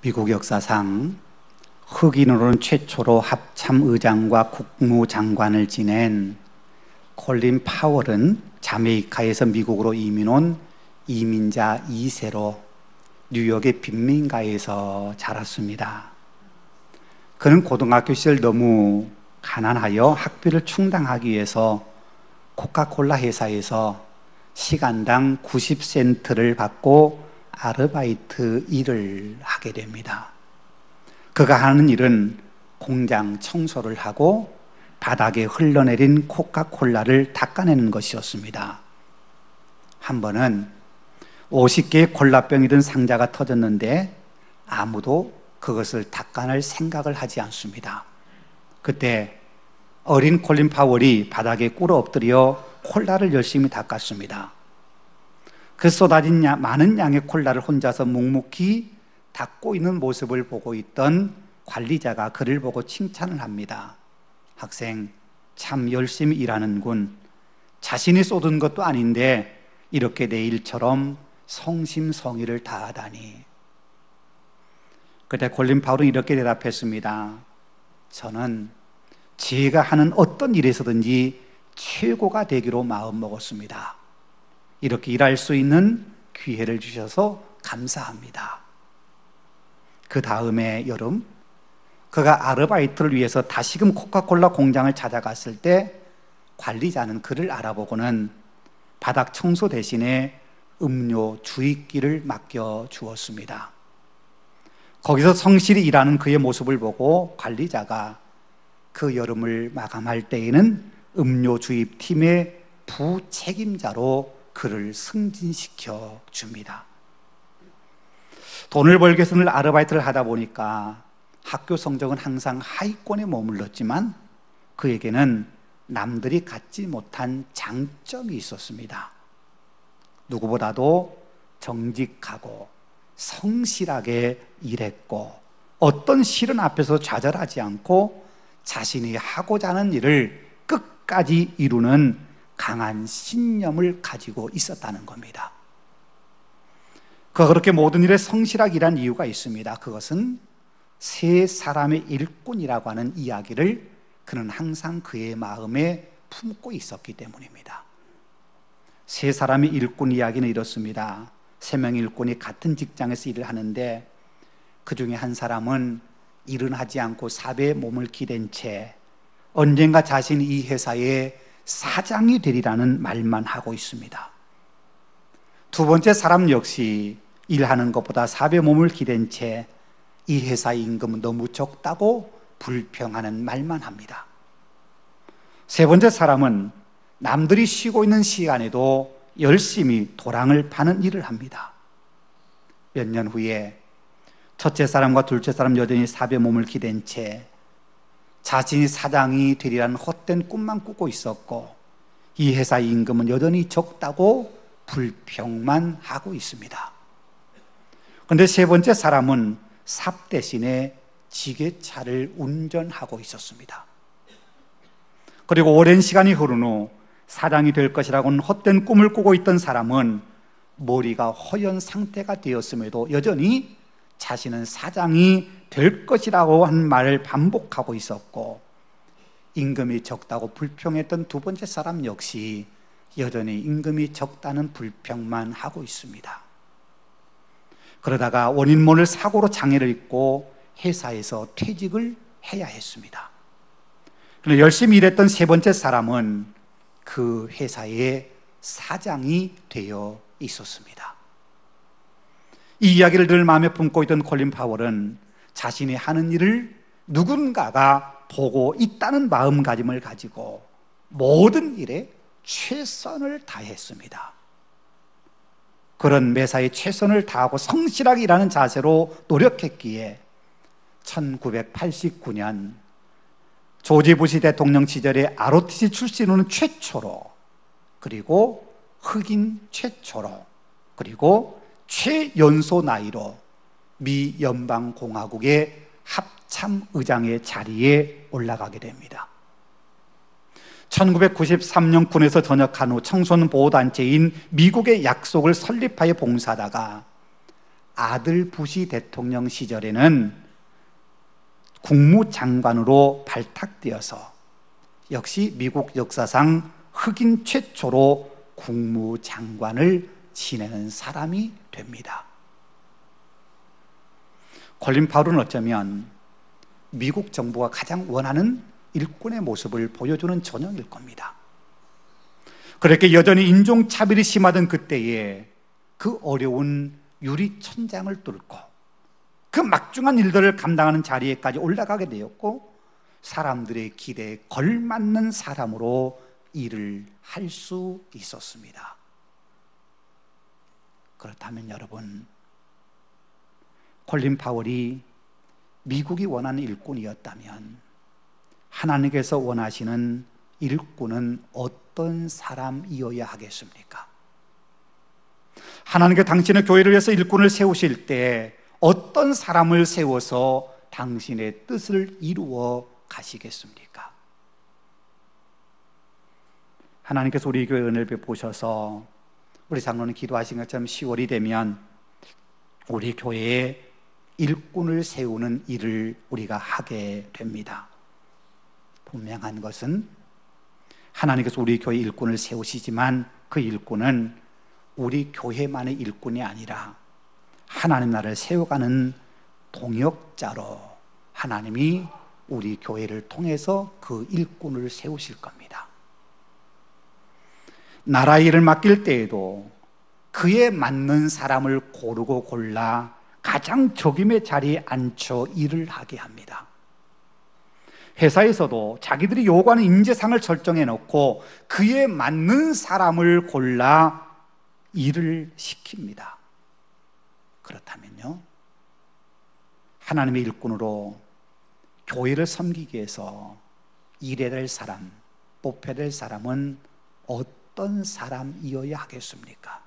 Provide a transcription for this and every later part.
미국 역사상 흑인으로는 최초로 합참의장과 국무장관을 지낸 콜린 파월은 자메이카에서 미국으로 이민 온 이민자 2세로 뉴욕의 빈민가에서 자랐습니다. 그는 고등학교 시절 너무 가난하여 학비를 충당하기 위해서 코카콜라 회사에서 시간당 90센트를 받고 아르바이트 일을 하게 됩니다. 그가 하는 일은 공장 청소를 하고 바닥에 흘러내린 코카콜라를 닦아내는 것이었습니다. 한 번은 50개의 콜라병이 든 상자가 터졌는데 아무도 그것을 닦아낼 생각을 하지 않습니다. 그때 어린 콜린 파월이 바닥에 꿇어 엎드려 콜라를 열심히 닦았습니다. 그 쏟아진 많은 양의 콜라를 혼자서 묵묵히 닦고 있는 모습을 보고 있던 관리자가 그를 보고 칭찬을 합니다. 학생, 참 열심히 일하는군. 자신이 쏟은 것도 아닌데 이렇게 내 일처럼 성심성의를 다하다니. 그때 콜린 파월은 이렇게 대답했습니다. 저는 제가 하는 어떤 일에서든지 최고가 되기로 마음먹었습니다. 이렇게 일할 수 있는 기회를 주셔서 감사합니다. 그 다음에 여름, 그가 아르바이트를 위해서 다시금 코카콜라 공장을 찾아갔을 때 관리자는 그를 알아보고는 바닥 청소 대신에 음료 주입기를 맡겨 주었습니다. 거기서 성실히 일하는 그의 모습을 보고 관리자가 그 여름을 마감할 때에는 음료 주입팀의 부책임자로 그를 승진시켜 줍니다. 돈을 벌기 위해서 늘 아르바이트를 하다 보니까 학교 성적은 항상 하위권에 머물렀지만 그에게는 남들이 갖지 못한 장점이 있었습니다. 누구보다도 정직하고 성실하게 일했고 어떤 시련 앞에서 좌절하지 않고 자신이 하고자 하는 일을 끝까지 이루는 강한 신념을 가지고 있었다는 겁니다. 그가 그렇게 모든 일에 성실하게 일한 이유가 있습니다. 그것은 세 사람의 일꾼이라고 하는 이야기를 그는 항상 그의 마음에 품고 있었기 때문입니다. 세 사람의 일꾼 이야기는 이렇습니다. 세 명의 일꾼이 같은 직장에서 일을 하는데 그 중에 한 사람은 일은 하지 않고 삽에 몸을 기댄 채 언젠가 자신이 이 회사에 사장이 되리라는 말만 하고 있습니다. 두 번째 사람 역시 일하는 것보다 삽에 몸을 기댄 채 이 회사의 임금은 너무 적다고 불평하는 말만 합니다. 세 번째 사람은 남들이 쉬고 있는 시간에도 열심히 도랑을 파는 일을 합니다. 몇 년 후에 첫째 사람과 둘째 사람 여전히 삽에 몸을 기댄 채 자신이 사장이 되리라는 헛된 꿈만 꾸고 있었고 이 회사의 임금은 여전히 적다고 불평만 하고 있습니다. 그런데 세 번째 사람은 삽 대신에 지게차를 운전하고 있었습니다. 그리고 오랜 시간이 흐른 후 사장이 될 것이라고는 헛된 꿈을 꾸고 있던 사람은 머리가 허연 상태가 되었음에도 여전히 자신은 사장이 될 것이라고 한 말을 반복하고 있었고 임금이 적다고 불평했던 두 번째 사람 역시 여전히 임금이 적다는 불평만 하고 있습니다. 그러다가 원인 모를 사고로 장애를 입고 회사에서 퇴직을 해야 했습니다. 그런데 열심히 일했던 세 번째 사람은 그 회사의 사장이 되어 있었습니다. 이 이야기를 늘 마음에 품고 있던 콜린 파월은 자신이 하는 일을 누군가가 보고 있다는 마음가짐을 가지고 모든 일에 최선을 다했습니다. 그런 매사에 최선을 다하고 성실하게 일하는 자세로 노력했기에 1989년 조지 부시 대통령 시절에 ROTC 출신으로는 최초로 그리고 흑인 최초로 그리고 최연소 나이로 미 연방공화국의 합참의장의 자리에 올라가게 됩니다. 1993년 군에서 전역한 후 청소년 보호단체인 미국의 약속을 설립하여 봉사하다가 아들 부시 대통령 시절에는 국무장관으로 발탁되어서 역시 미국 역사상 흑인 최초로 국무장관을 지내는 사람이 됩니다. 콜린 파울은 어쩌면 미국 정부가 가장 원하는 일꾼의 모습을 보여주는 전형일 겁니다. 그렇게 여전히 인종차별이 심하던 그때에 그 어려운 유리천장을 뚫고 그 막중한 일들을 감당하는 자리에까지 올라가게 되었고, 사람들의 기대에 걸맞는 사람으로 일을 할 수 있었습니다. 그렇다면 여러분, 콜린 파월이 미국이 원하는 일꾼이었다면 하나님께서 원하시는 일꾼은 어떤 사람이어야 하겠습니까? 하나님께 당신의 교회를 위해서 일꾼을 세우실 때 어떤 사람을 세워서 당신의 뜻을 이루어 가시겠습니까? 하나님께서 우리 교회 은혜를 베푸셔서 우리 장로는 기도하신 것처럼 10월이 되면 우리 교회에 일꾼을 세우는 일을 우리가 하게 됩니다. 분명한 것은 하나님께서 우리 교회 일꾼을 세우시지만 그 일꾼은 우리 교회만의 일꾼이 아니라 하나님 나라를 세워가는 동역자로 하나님이 우리 교회를 통해서 그 일꾼을 세우실 겁니다. 나라 일을 맡길 때에도 그에 맞는 사람을 고르고 골라 가장 적임의 자리에 앉혀 일을 하게 합니다. 회사에서도 자기들이 요구하는 인재상을 설정해 놓고 그에 맞는 사람을 골라 일을 시킵니다. 그렇다면요, 하나님의 일꾼으로 교회를 섬기기 위해서 일해야 될 사람, 뽑혀야 될 사람은 어떤 사람이어야 하겠습니까?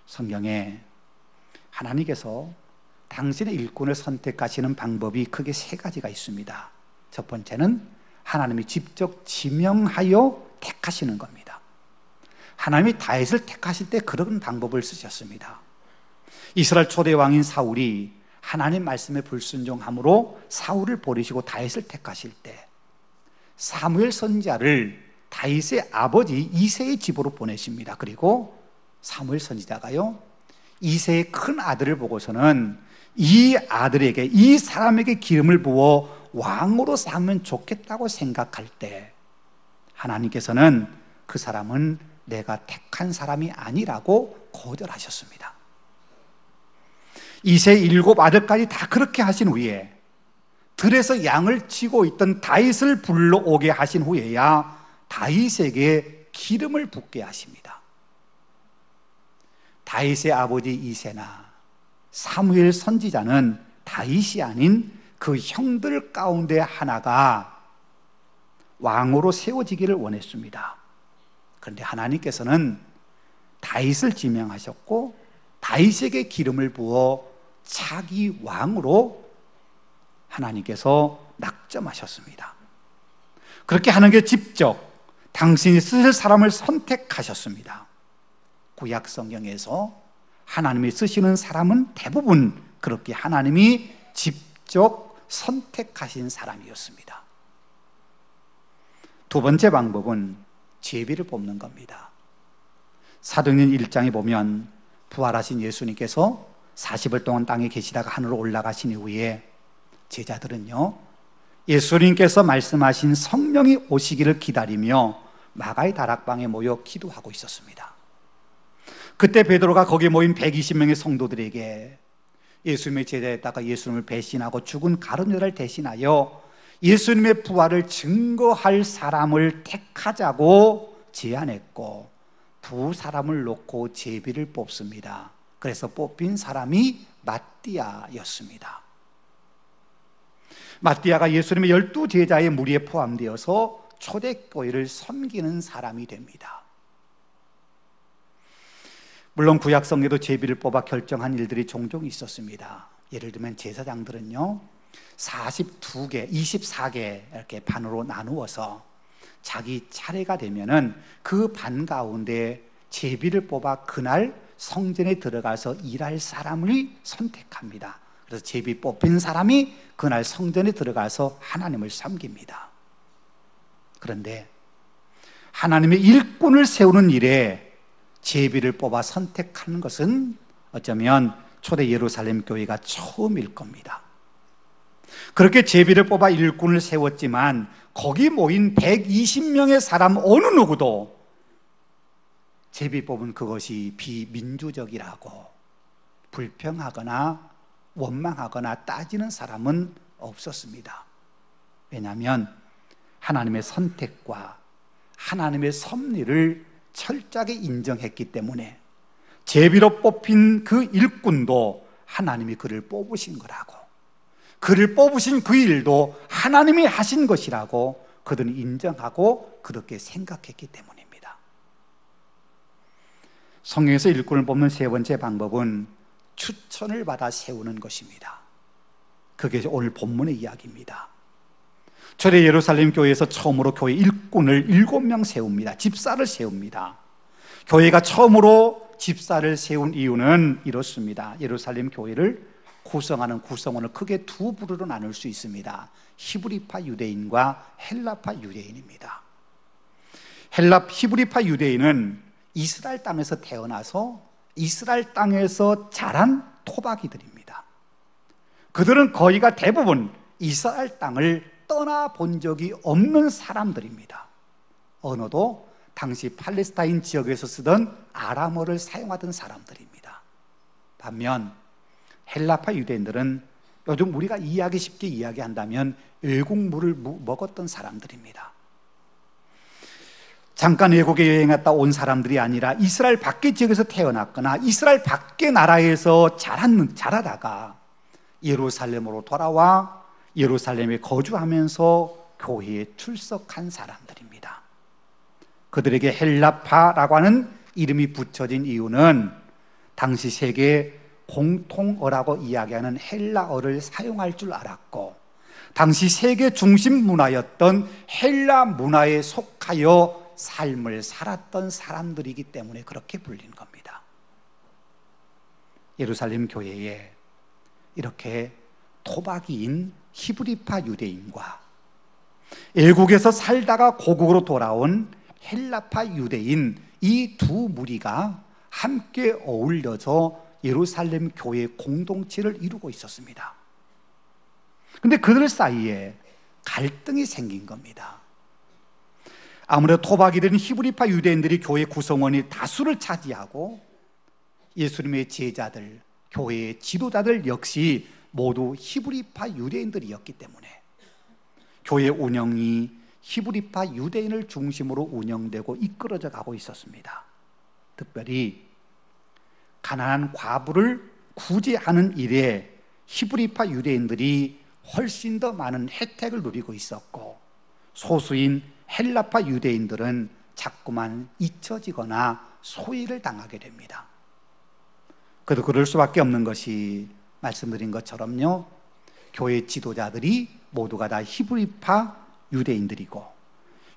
성경에 하나님께서 당신의 일꾼을 선택하시는 방법이 크게 세 가지가 있습니다. 첫 번째는 하나님이 직접 지명하여 택하시는 겁니다. 하나님이 다윗을 택하실 때 그런 방법을 쓰셨습니다. 이스라엘 초대 왕인 사울이 하나님 말씀에 불순종함으로 사울을 버리시고 다윗을 택하실 때 사무엘 선지자를 다윗의 아버지 이새의 집으로 보내십니다. 그리고 사무엘 선지자가요, 이새의 큰 아들을 보고서는 이 아들에게, 이 사람에게 기름을 부어 왕으로 삼으면 좋겠다고 생각할 때 하나님께서는 그 사람은 내가 택한 사람이 아니라고 거절하셨습니다. 이새의 7 아들까지 다 그렇게 하신 후에 들에서 양을 치고 있던 다윗을 불러오게 하신 후에야 다윗에게 기름을 붓게 하십니다. 다윗의 아버지 이새나 사무엘 선지자는 다윗이 아닌 그 형들 가운데 하나가 왕으로 세워지기를 원했습니다. 그런데 하나님께서는 다윗을 지명하셨고 다윗에게 기름을 부어 차기 왕으로 하나님께서 낙점하셨습니다. 그렇게 하나님께서 직접 당신이 쓰실 사람을 선택하셨습니다. 구약 성경에서 하나님이 쓰시는 사람은 대부분 그렇게 하나님이 직접 선택하신 사람이었습니다. 두 번째 방법은 제비를 뽑는 겁니다. 사도행전 1장에 보면 부활하신 예수님께서 40일 동안 땅에 계시다가 하늘로 올라가신 이후에 제자들은요, 예수님께서 말씀하신 성령이 오시기를 기다리며 마가의 다락방에 모여 기도하고 있었습니다. 그때 베드로가 거기에 모인 120명의 성도들에게 예수님의 제자였다가 예수님을 배신하고 죽은 가룟 유다를 대신하여 예수님의 부활을 증거할 사람을 택하자고 제안했고 두 사람을 놓고 제비를 뽑습니다. 그래서 뽑힌 사람이 마띠아였습니다. 마띠아가 예수님의 12 제자의 무리에 포함되어서 초대교회를 섬기는 사람이 됩니다. 물론 구약 성경에도 제비를 뽑아 결정한 일들이 종종 있었습니다. 예를 들면 제사장들은요, 42개, 24개 이렇게 반으로 나누어서 자기 차례가 되면은 그 반 가운데 제비를 뽑아 그날 성전에 들어가서 일할 사람을 선택합니다. 그래서 제비 뽑힌 사람이 그날 성전에 들어가서 하나님을 섬깁니다. 그런데 하나님의 일꾼을 세우는 일에 제비를 뽑아 선택하는 것은 어쩌면 초대 예루살렘 교회가 처음일 겁니다. 그렇게 제비를 뽑아 일꾼을 세웠지만 거기 모인 120명의 사람 어느 누구도 제비 뽑은 그것이 비민주적이라고 불평하거나 원망하거나 따지는 사람은 없었습니다. 왜냐하면 하나님의 선택과 하나님의 섭리를 철저하게 인정했기 때문에 제비로 뽑힌 그 일꾼도 하나님이 그를 뽑으신 거라고, 그를 뽑으신 그 일도 하나님이 하신 것이라고 그들은 인정하고 그렇게 생각했기 때문입니다. 성경에서 일꾼을 뽑는 세 번째 방법은 추천을 받아 세우는 것입니다. 그게 오늘 본문의 이야기입니다. 초대 예루살렘 교회에서 처음으로 교회 일꾼을 7명 세웁니다. 집사를 세웁니다. 교회가 처음으로 집사를 세운 이유는 이렇습니다. 예루살렘 교회를 구성하는 구성원을 크게 두 부류로 나눌 수 있습니다. 히브리파 유대인과 헬라파 유대인입니다. 히브리파 유대인은 이스라엘 땅에서 태어나서 이스라엘 땅에서 자란 토박이들입니다. 그들은 거의가 대부분 이스라엘 땅을 떠나본 적이 없는 사람들입니다. 언어도 당시 팔레스타인 지역에서 쓰던 아람어를 사용하던 사람들입니다. 반면 헬라파 유대인들은 요즘 우리가 이해하기 쉽게 이야기한다면 외국물을 먹었던 사람들입니다. 잠깐 외국에 여행 갔다 온 사람들이 아니라 이스라엘 밖의 지역에서 태어났거나 이스라엘 밖의 나라에서 자라다가 예루살렘으로 돌아와 예루살렘에 거주하면서 교회에 출석한 사람들입니다. 그들에게 헬라파라고 하는 이름이 붙여진 이유는 당시 세계 공통어라고 이야기하는 헬라어를 사용할 줄 알았고 당시 세계 중심 문화였던 헬라 문화에 속하여 삶을 살았던 사람들이기 때문에 그렇게 불린 겁니다. 예루살렘 교회에 이렇게 토박이인 히브리파 유대인과 애국에서 살다가 고국으로 돌아온 헬라파 유대인 이 두 무리가 함께 어울려서 예루살렘 교회 공동체를 이루고 있었습니다. 그런데 그들 사이에 갈등이 생긴 겁니다. 아무래도 토박이들은 히브리파 유대인들이 교회 구성원이 다수를 차지하고 예수님의 제자들, 교회의 지도자들 역시 모두 히브리파 유대인들이었기 때문에 교회 운영이 히브리파 유대인을 중심으로 운영되고 이끌어져 가고 있었습니다. 특별히 가난한 과부를 구제하는 일에 히브리파 유대인들이 훨씬 더 많은 혜택을 누리고 있었고 소수인 헬라파 유대인들은 자꾸만 잊혀지거나 소외를 당하게 됩니다. 그래도 그럴 수밖에 없는 것이 말씀드린 것처럼요, 교회 지도자들이 모두가 다 히브리파 유대인들이고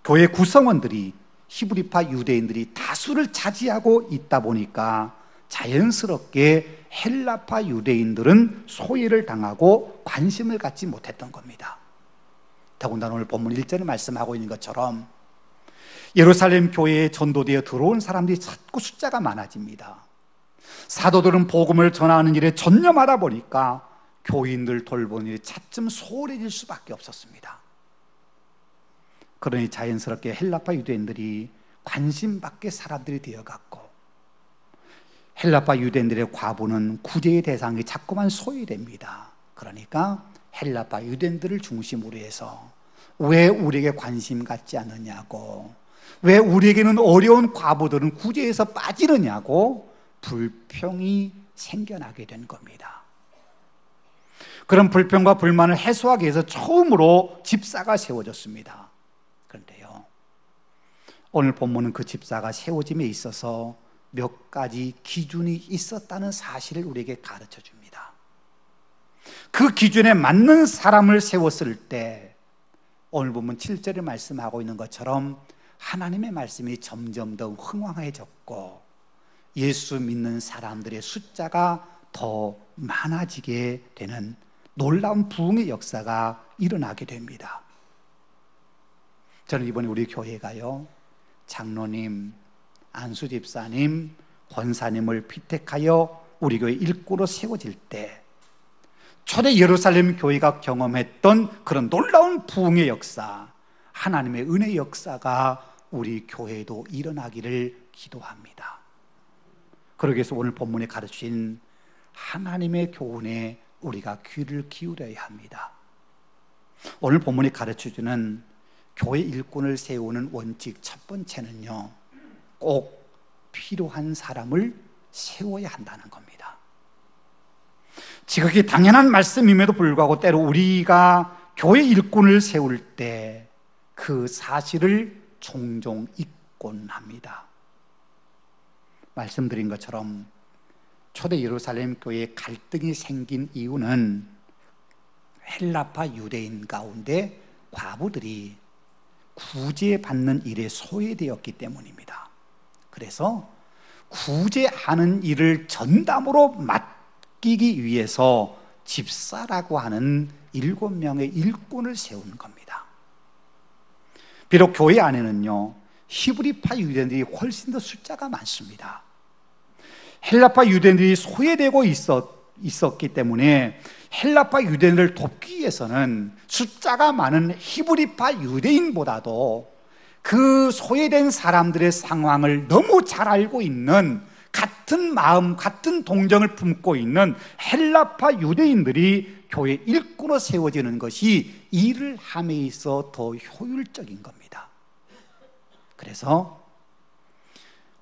교회 구성원들이 히브리파 유대인들이 다수를 차지하고 있다 보니까 자연스럽게 헬라파 유대인들은 소외를 당하고 관심을 갖지 못했던 겁니다. 더군다나 오늘 본문 1절에 말씀하고 있는 것처럼 예루살렘 교회에 전도되어 들어온 사람들이 자꾸 숫자가 많아집니다. 사도들은 복음을 전하는 일에 전념하다 보니까 교인들 돌보는 일이 차츰 소홀해질 수밖에 없었습니다. 그러니 자연스럽게 헬라파 유대인들이 관심받게 사람들이 되어갔고 헬라파 유대인들의 과부는 구제의 대상이 자꾸만 소외됩니다. 그러니까 헬라파 유대인들을 중심으로 해서 왜 우리에게 관심 갖지 않느냐고, 왜 우리에게는 어려운 과부들은 구제에서 빠지느냐고 불평이 생겨나게 된 겁니다. 그런 불평과 불만을 해소하기 위해서 처음으로 집사가 세워졌습니다. 그런데요, 오늘 본문은 그 집사가 세워짐에 있어서 몇 가지 기준이 있었다는 사실을 우리에게 가르쳐 줍니다. 그 기준에 맞는 사람을 세웠을 때 오늘 본문 7절에 말씀하고 있는 것처럼 하나님의 말씀이 점점 더 흥황해졌고 예수 믿는 사람들의 숫자가 더 많아지게 되는 놀라운 부흥의 역사가 일어나게 됩니다. 저는 이번에 우리 교회가요, 장로님, 안수집사님, 권사님을 피택하여 우리 교회 일꾼으로 세워질 때 초대 예루살렘 교회가 경험했던 그런 놀라운 부흥의 역사, 하나님의 은혜의 역사가 우리 교회에도 일어나기를 기도합니다. 그러기 위해서 오늘 본문에 가르친 하나님의 교훈에 우리가 귀를 기울여야 합니다. 오늘 본문이 가르쳐주는 교회 일꾼을 세우는 원칙 첫 번째는요, 꼭 필요한 사람을 세워야 한다는 겁니다. 지극히 당연한 말씀임에도 불구하고 때로 우리가 교회 일꾼을 세울 때 그 사실을 종종 잊곤 합니다. 말씀드린 것처럼 초대 예루살렘 교회에 갈등이 생긴 이유는 헬라파 유대인 가운데 과부들이 구제받는 일에 소외되었기 때문입니다. 그래서 구제하는 일을 전담으로 맡기기 위해서 집사라고 하는 7명의 일꾼을 세운 겁니다. 비록 교회 안에는요, 히브리파 유대인들이 훨씬 더 숫자가 많습니다. 헬라파 유대인들이 소외되고 있었기 때문에 헬라파 유대인을 돕기 위해서는 숫자가 많은 히브리파 유대인보다도 그 소외된 사람들의 상황을 너무 잘 알고 있는, 같은 마음, 같은 동정을 품고 있는 헬라파 유대인들이 교회 일꾼으로 세워지는 것이 일을 함에 있어 더 효율적인 겁니다. 그래서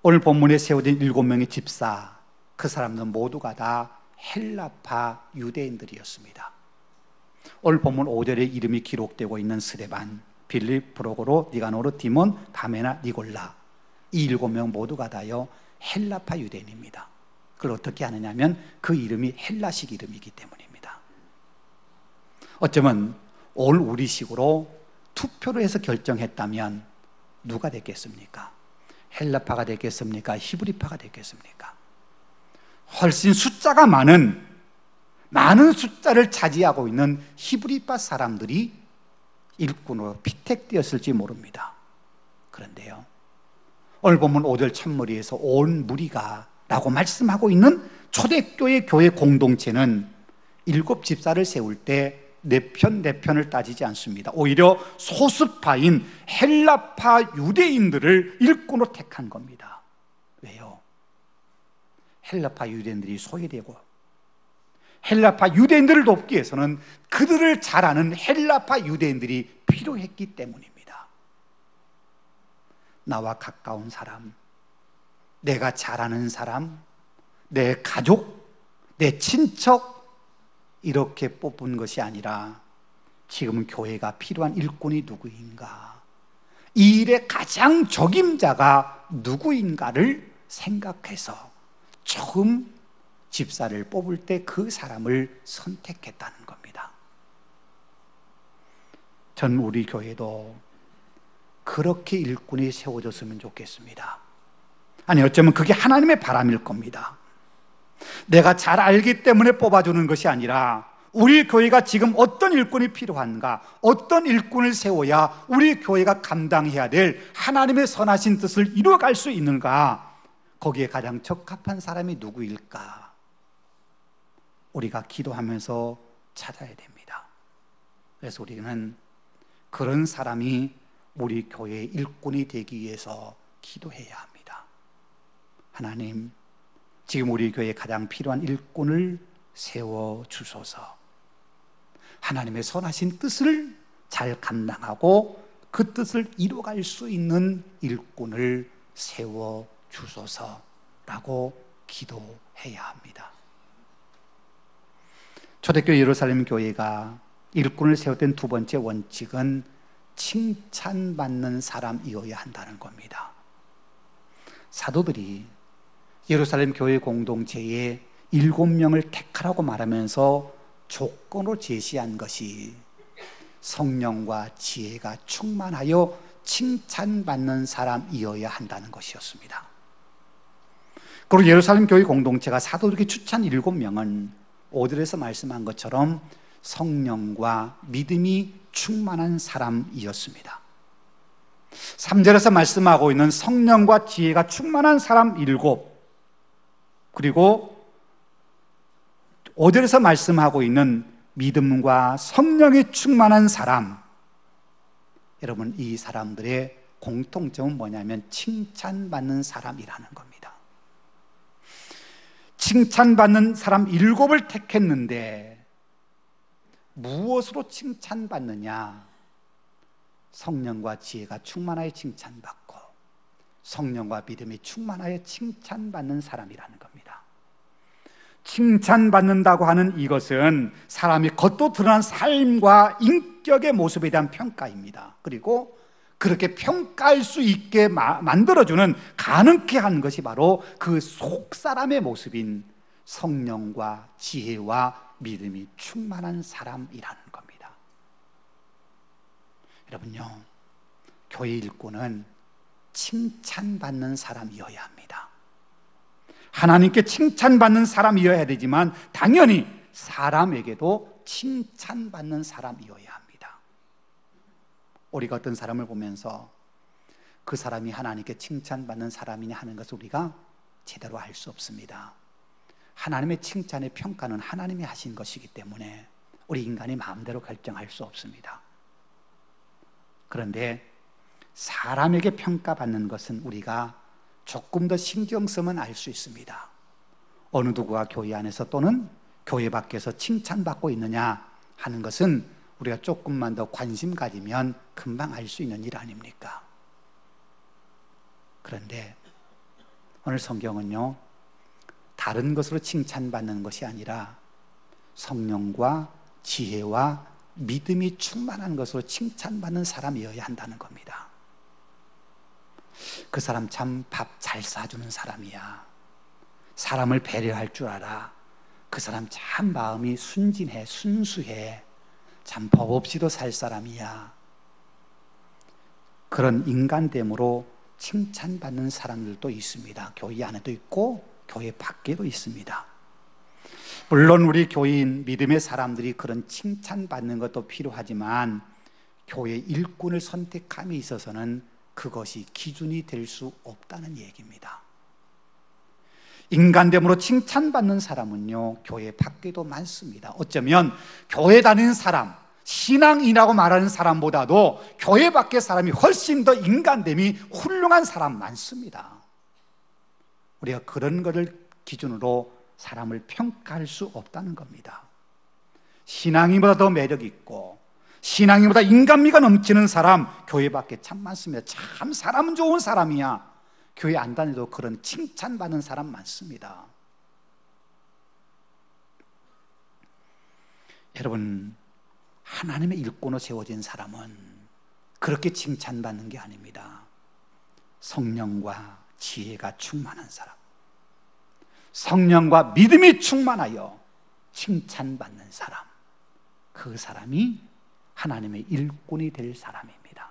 오늘 본문에 세워진 7명의 집사, 그 사람들은 모두가 다 헬라파 유대인들이었습니다. 오늘 본문 5절에 이름이 기록되고 있는 스데반, 빌립, 프로고로, 니가노르, 디몬, 바메나, 니골라, 이 7명 모두가 다요 헬라파 유대인입니다. 그걸 어떻게 아느냐면 그 이름이 헬라식 이름이기 때문입니다. 어쩌면 오늘 우리식으로 투표를 해서 결정했다면 누가 됐겠습니까? 헬라파가 됐겠습니까? 히브리파가 됐겠습니까? 훨씬 숫자가 많은 숫자를 차지하고 있는 히브리파 사람들이 일꾼으로 피택되었을지 모릅니다. 그런데요, 오늘 본문 5절 첫머리에서 온 무리가 라고 말씀하고 있는 초대교회 교회 공동체는 7 집사를 세울 때 내 편을 따지지 않습니다. 오히려 소수파인 헬라파 유대인들을 일꾼으로 택한 겁니다. 왜요? 헬라파 유대인들이 소외되고 헬라파 유대인들을 돕기 위해서는 그들을 잘 아는 헬라파 유대인들이 필요했기 때문입니다. 나와 가까운 사람, 내가 잘 아는 사람, 내 가족, 내 친척, 이렇게 뽑은 것이 아니라 지금 교회가 필요한 일꾼이 누구인가, 이 일의 가장 적임자가 누구인가를 생각해서 처음 집사를 뽑을 때 그 사람을 선택했다는 겁니다. 전 우리 교회도 그렇게 일꾼이 세워졌으면 좋겠습니다. 아니, 어쩌면 그게 하나님의 바람일 겁니다. 내가 잘 알기 때문에 뽑아주는 것이 아니라 우리 교회가 지금 어떤 일꾼이 필요한가, 어떤 일꾼을 세워야 우리 교회가 감당해야 될 하나님의 선하신 뜻을 이루어갈 수 있는가, 거기에 가장 적합한 사람이 누구일까, 우리가 기도하면서 찾아야 됩니다. 그래서 우리는 그런 사람이 우리 교회의 일꾼이 되기 위해서 기도해야 합니다. 하나님, 지금 우리 교회에 가장 필요한 일꾼을 세워주소서. 하나님의 선하신 뜻을 잘 감당하고 그 뜻을 이루어갈 수 있는 일꾼을 세워주소서라고 기도해야 합니다. 초대교회 예루살렘 교회가 일꾼을 세웠던 두 번째 원칙은 칭찬받는 사람이어야 한다는 겁니다. 사도들이 예루살렘 교회 공동체에 7명을 택하라고 말하면서 조건으로 제시한 것이 성령과 지혜가 충만하여 칭찬받는 사람이어야 한다는 것이었습니다. 그리고 예루살렘 교회 공동체가 사도들에게 추천 7명은 5절에서 말씀한 것처럼 성령과 믿음이 충만한 사람이었습니다. 3절에서 말씀하고 있는 성령과 지혜가 충만한 사람 7, 그리고 5절에서 말씀하고 있는 믿음과 성령이 충만한 사람, 여러분 이 사람들의 공통점은 뭐냐면 칭찬받는 사람이라는 겁니다. 칭찬받는 사람 7을 택했는데 무엇으로 칭찬받느냐? 성령과 지혜가 충만하여 칭찬받고 성령과 믿음이 충만하여 칭찬받는 사람이라는 겁니다. 칭찬받는다고 하는 이것은 사람이 겉으로 드러난 삶과 인격의 모습에 대한 평가입니다. 그리고 그렇게 평가할 수 있게 만들어주는, 가능케 하는 것이 바로 그 속사람의 모습인 성령과 지혜와 믿음이 충만한 사람이라는 겁니다. 여러분요, 교회 일꾼은 칭찬받는 사람이어야 합니다. 하나님께 칭찬받는 사람이어야 되지만 당연히 사람에게도 칭찬받는 사람이어야 합니다. 우리가 어떤 사람을 보면서 그 사람이 하나님께 칭찬받는 사람이냐 하는 것을 우리가 제대로 알 수 없습니다. 하나님의 칭찬의 평가는 하나님이 하신 것이기 때문에 우리 인간이 마음대로 결정할 수 없습니다. 그런데 사람에게 평가받는 것은 우리가 조금 더 신경 쓰면 알 수 있습니다. 어느 누구가 교회 안에서 또는 교회 밖에서 칭찬받고 있느냐 하는 것은 우리가 조금만 더 관심 가지면 금방 알 수 있는 일 아닙니까? 그런데 오늘 성경은요, 다른 것으로 칭찬받는 것이 아니라 성령과 지혜와 믿음이 충만한 것으로 칭찬받는 사람이어야 한다는 겁니다. 그 사람 참 밥 잘 사주는 사람이야. 사람을 배려할 줄 알아. 그 사람 참 마음이 순진해, 순수해. 참 법 없이도 살 사람이야. 그런 인간됨으로 칭찬받는 사람들도 있습니다. 교회 안에도 있고 교회 밖에도 있습니다. 물론 우리 교인 믿음의 사람들이 그런 칭찬받는 것도 필요하지만 교회 일꾼을 선택함에 있어서는 그것이 기준이 될 수 없다는 얘기입니다. 인간됨으로 칭찬받는 사람은요, 교회 밖에도 많습니다. 어쩌면 교회 다니는 사람, 신앙인이라고 말하는 사람보다도 교회 밖의 사람이 훨씬 더 인간됨이 훌륭한 사람 많습니다. 우리가 그런 것을 기준으로 사람을 평가할 수 없다는 겁니다. 신앙인보다 더 매력 있고 신앙인보다 인간미가 넘치는 사람 교회 밖에 참 많습니다. 참 사람 좋은 사람이야. 교회 안 다녀도 그런 칭찬받는 사람 많습니다. 여러분, 하나님의 일꾼으로 세워진 사람은 그렇게 칭찬받는 게 아닙니다. 성령과 지혜가 충만한 사람, 성령과 믿음이 충만하여 칭찬받는 사람, 그 사람이 하나님의 일꾼이 될 사람입니다.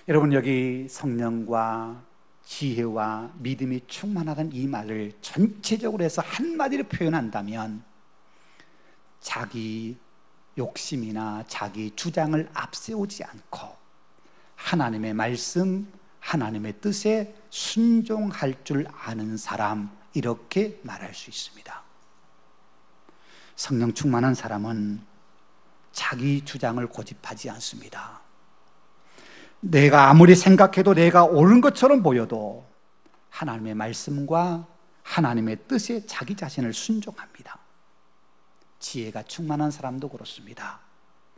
여러분, 여기 성령과 지혜와 믿음이 충만하다는 이 말을 전체적으로 해서 한마디로 표현한다면 자기 욕심이나 자기 주장을 앞세우지 않고 하나님의 말씀, 하나님의 뜻에 순종할 줄 아는 사람, 이렇게 말할 수 있습니다. 성령 충만한 사람은 자기 주장을 고집하지 않습니다. 내가 아무리 생각해도 내가 옳은 것처럼 보여도 하나님의 말씀과 하나님의 뜻에 자기 자신을 순종합니다. 지혜가 충만한 사람도 그렇습니다.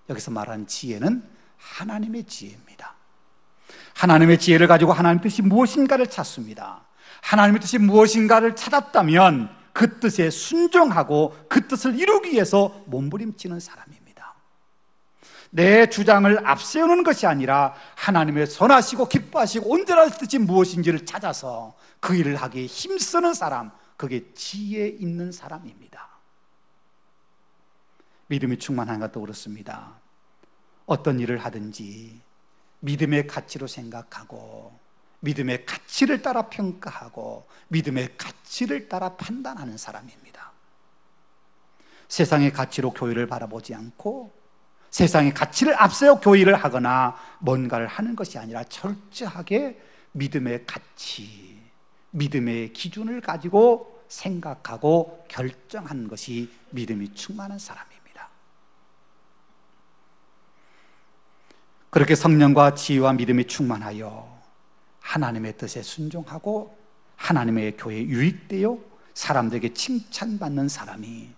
여기서 말하는 지혜는 하나님의 지혜입니다. 하나님의 지혜를 가지고 하나님의 뜻이 무엇인가를 찾습니다. 하나님의 뜻이 무엇인가를 찾았다면 그 뜻에 순종하고 그 뜻을 이루기 위해서 몸부림치는 사람입니다. 내 주장을 앞세우는 것이 아니라 하나님의 선하시고 기뻐하시고 온전한 뜻이 무엇인지를 찾아서 그 일을 하기에 힘쓰는 사람, 그게 지혜 있는 사람입니다. 믿음이 충만한 것도 그렇습니다. 어떤 일을 하든지 믿음의 가치로 생각하고 믿음의 가치를 따라 평가하고 믿음의 가치를 따라 판단하는 사람입니다. 세상의 가치로 교회를 바라보지 않고 세상의 가치를 앞세워 교회를 하거나 뭔가를 하는 것이 아니라 철저하게 믿음의 가치, 믿음의 기준을 가지고 생각하고 결정하는 것이 믿음이 충만한 사람입니다. 그렇게 성령과 지혜와 믿음이 충만하여 하나님의 뜻에 순종하고 하나님의 교회에 유익되어 사람들에게 칭찬받는 사람이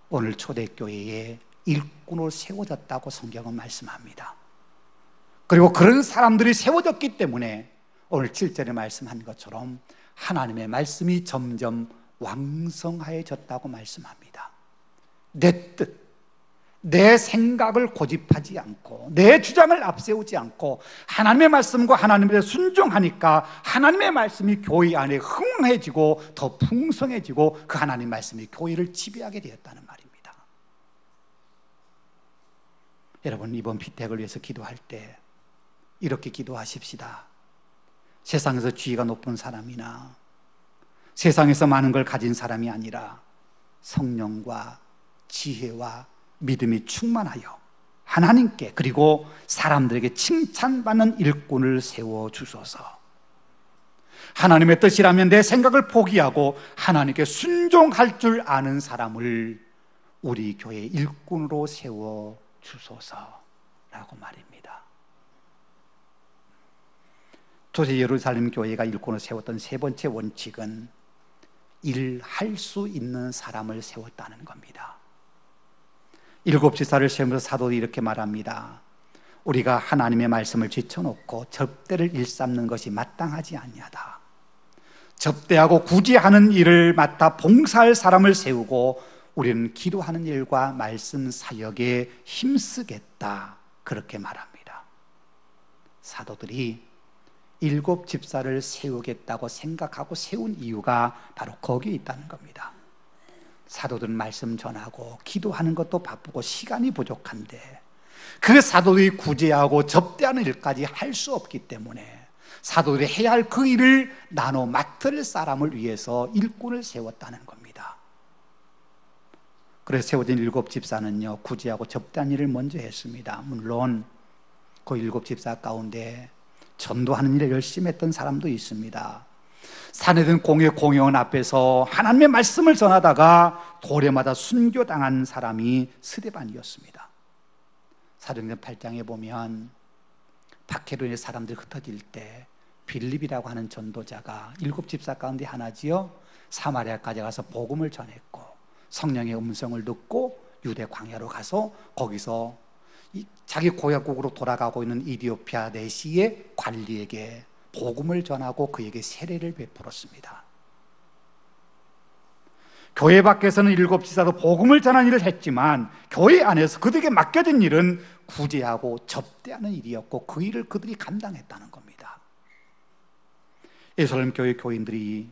오늘 초대교회에 일꾼으로 세워졌다고 성경은 말씀합니다. 그리고 그런 사람들이 세워졌기 때문에 오늘 7절에 말씀한 것처럼 하나님의 말씀이 점점 왕성해졌다고 말씀합니다. 내 뜻, 내 생각을 고집하지 않고 내 주장을 앞세우지 않고 하나님의 말씀과 하나님에 순종하니까 하나님의 말씀이 교회 안에 흥해지고 더 풍성해지고 그 하나님의 말씀이 교회를 지배하게 되었다는 말입니다. 여러분, 이번 피택을 위해서 기도할 때 이렇게 기도하십시다. 세상에서 지위가 높은 사람이나 세상에서 많은 걸 가진 사람이 아니라 성령과 지혜와 믿음이 충만하여 하나님께 그리고 사람들에게 칭찬받는 일꾼을 세워주소서. 하나님의 뜻이라면 내 생각을 포기하고 하나님께 순종할 줄 아는 사람을 우리 교회 일꾼으로 세워주소서라고 말입니다. 조세 예루살렘 교회가 일꾼으로 세웠던 세 번째 원칙은 일할 수 있는 사람을 세웠다는 겁니다. 7 지사를 세우면서 사도들이 이렇게 말합니다. 우리가 하나님의 말씀을 제쳐놓고 접대를 일삼는 것이 마땅하지 아니하다. 접대하고 구제하는 일을 맡아 봉사할 사람을 세우고 우리는 기도하는 일과 말씀 사역에 힘쓰겠다. 그렇게 말합니다. 사도들이 7 집사를 세우겠다고 생각하고 세운 이유가 바로 거기에 있다는 겁니다. 사도들은 말씀 전하고 기도하는 것도 바쁘고 시간이 부족한데 그 사도들이 구제하고 접대하는 일까지 할 수 없기 때문에 사도들이 해야 할 그 일을 나눠 맡을 사람을 위해서 일꾼을 세웠다는 겁니다. 그래서 세워진 7 집사는요, 구제하고 접대하는 일을 먼저 했습니다. 물론 그 7 집사 가운데 전도하는 일을 열심히 했던 사람도 있습니다. 산에든 공회원 앞에서 하나님의 말씀을 전하다가 도래마다 순교당한 사람이 스데반이었습니다. 사도행전 8장에 보면 박해로 사람들이 흩어질 때 빌립이라고 하는 전도자가 7 집사 가운데 하나지요, 사마리아까지 가서 복음을 전했고 성령의 음성을 듣고 유대 광야로 가서 거기서 자기 고향국으로 돌아가고 있는 이디오피아 내시의 관리에게 복음을 전하고 그에게 세례를 베풀었습니다. 교회 밖에서는 7 지사도 복음을 전하는 일을 했지만 교회 안에서 그들에게 맡겨진 일은 구제하고 접대하는 일이었고 그 일을 그들이 감당했다는 겁니다. 예루살렘 교회 교인들이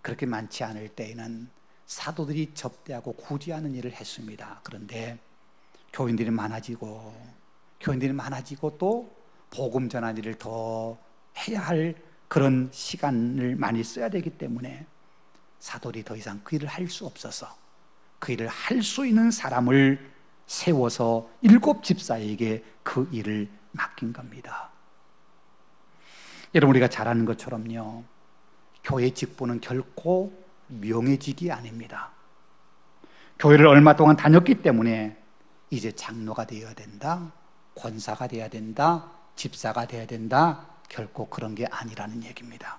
그렇게 많지 않을 때에는 사도들이 접대하고 구제하는 일을 했습니다. 그런데 교인들이 많아지고 또 복음 전하는 일을 더 해야 할 그런 시간을 많이 써야 되기 때문에 사도들이 더 이상 그 일을 할 수 없어서 그 일을 할 수 있는 사람을 세워서 7 집사에게 그 일을 맡긴 겁니다. 여러분, 우리가 잘 아는 것처럼요, 교회 직분은 결코 명예직이 아닙니다. 교회를 얼마 동안 다녔기 때문에 이제 장로가 되어야 된다, 권사가 되어야 된다, 집사가 되어야 된다, 결코 그런 게 아니라는 얘기입니다.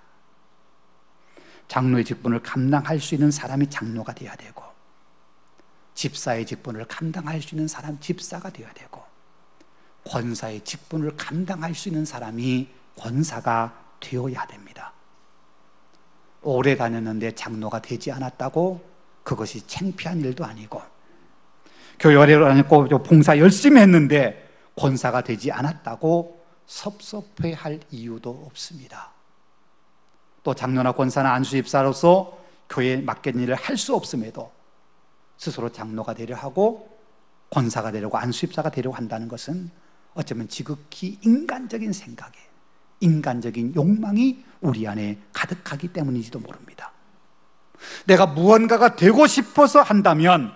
장로의 직분을 감당할 수 있는 사람이 장로가 되어야 되고 집사의 직분을 감당할 수 있는 사람 집사가 되어야 되고 권사의 직분을 감당할 수 있는 사람이 권사가 되어야 됩니다. 오래 다녔는데 장로가 되지 않았다고 그것이 창피한 일도 아니고 교회 오래 다녔고 봉사 열심히 했는데 권사가 되지 않았다고 섭섭해할 이유도 없습니다. 또 장로나 권사나 안수집사로서 교회에 맡긴 일을 할 수 없음에도 스스로 장로가 되려 하고 권사가 되려고 안수집사가 되려고 한다는 것은 어쩌면 지극히 인간적인 생각에 인간적인 욕망이 우리 안에 가득하기 때문인지도 모릅니다. 내가 무언가가 되고 싶어서 한다면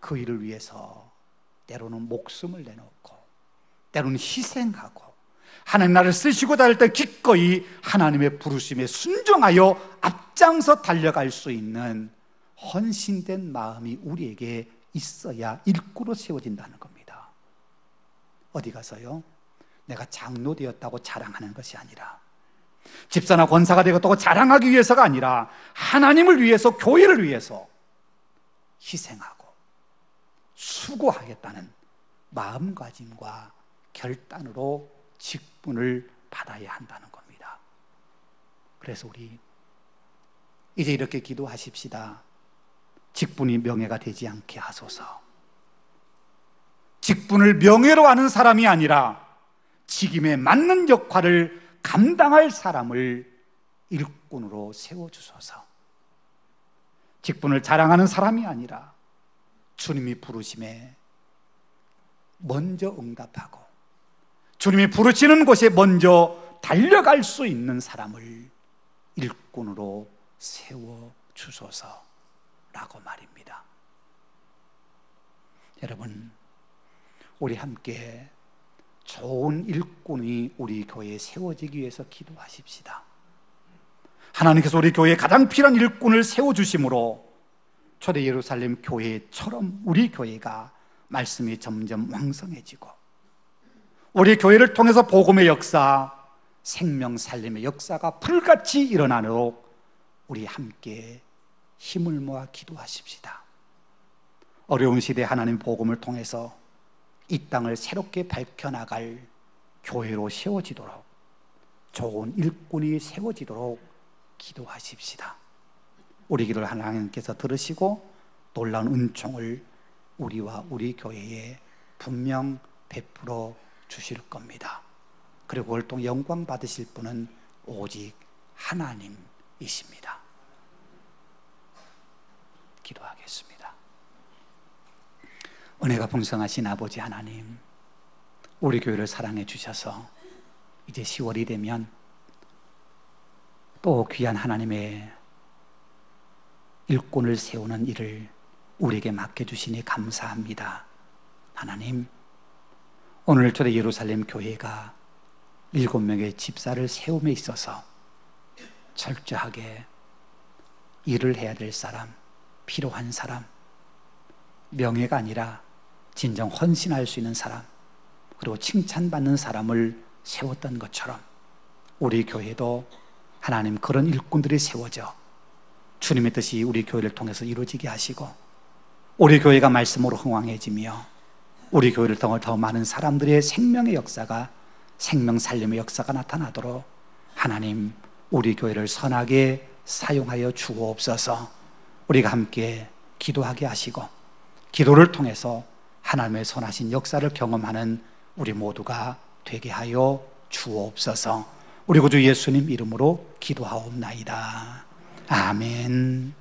그 일을 위해서 때로는 목숨을 내놓고 때로는 희생하고 하나님 나를 쓰시고자 할 때 기꺼이 하나님의 부르심에 순종하여 앞장서 달려갈 수 있는 헌신된 마음이 우리에게 있어야 일꾼으로 세워진다는 겁니다. 어디 가서요? 내가 장로 되었다고 자랑하는 것이 아니라, 집사나 권사가 되었다고 자랑하기 위해서가 아니라, 하나님을 위해서, 교회를 위해서 희생하고 수고하겠다는 마음가짐과 결단으로 직분을 받아야 한다는 겁니다. 그래서 우리 이제 이렇게 기도하십시다. 직분이 명예가 되지 않게 하소서. 직분을 명예로 하는 사람이 아니라 직임에 맞는 역할을 감당할 사람을 일꾼으로 세워주소서. 직분을 자랑하는 사람이 아니라 주님이 부르심에 먼저 응답하고 주님이 부르시는 곳에 먼저 달려갈 수 있는 사람을 일꾼으로 세워주소서라고 말입니다. 여러분, 우리 함께 좋은 일꾼이 우리 교회에 세워지기 위해서 기도하십시다. 하나님께서 우리 교회에 가장 필요한 일꾼을 세워주심으로 초대 예루살렘 교회처럼 우리 교회가 말씀이 점점 왕성해지고 우리 교회를 통해서 복음의 역사, 생명 살림의 역사가 불같이 일어나도록 우리 함께 힘을 모아 기도하십시다. 어려운 시대에 하나님 복음을 통해서 이 땅을 새롭게 밝혀나갈 교회로 세워지도록, 좋은 일꾼이 세워지도록 기도하십시다. 우리 기도를 하나님께서 들으시고 놀라운 은총을 우리와 우리 교회에 분명 베풀어 주실 겁니다. 그리고 그걸 통해 영광 받으실 분은 오직 하나님이십니다. 기도하겠습니다. 은혜가 풍성하신 아버지 하나님, 우리 교회를 사랑해 주셔서 이제 10월이 되면 또 귀한 하나님의 일꾼을 세우는 일을 우리에게 맡겨주시니 감사합니다. 하나님, 오늘 초대 예루살렘 교회가 7명의 집사를 세움에 있어서 철저하게 일을 해야 될 사람, 필요한 사람, 명예가 아니라 진정 헌신할 수 있는 사람, 그리고 칭찬받는 사람을 세웠던 것처럼 우리 교회도 하나님 그런 일꾼들이 세워져 주님의 뜻이 우리 교회를 통해서 이루어지게 하시고 우리 교회가 말씀으로 흥왕해지며 우리 교회를 통해 더 많은 사람들의 생명의 역사가, 생명 살림의 역사가 나타나도록 하나님 우리 교회를 선하게 사용하여 주옵소서. 우리가 함께 기도하게 하시고 기도를 통해서 하나님의 선하신 역사를 경험하는 우리 모두가 되게 하여 주옵소서. 우리 구주 예수님 이름으로 기도하옵나이다. 아멘.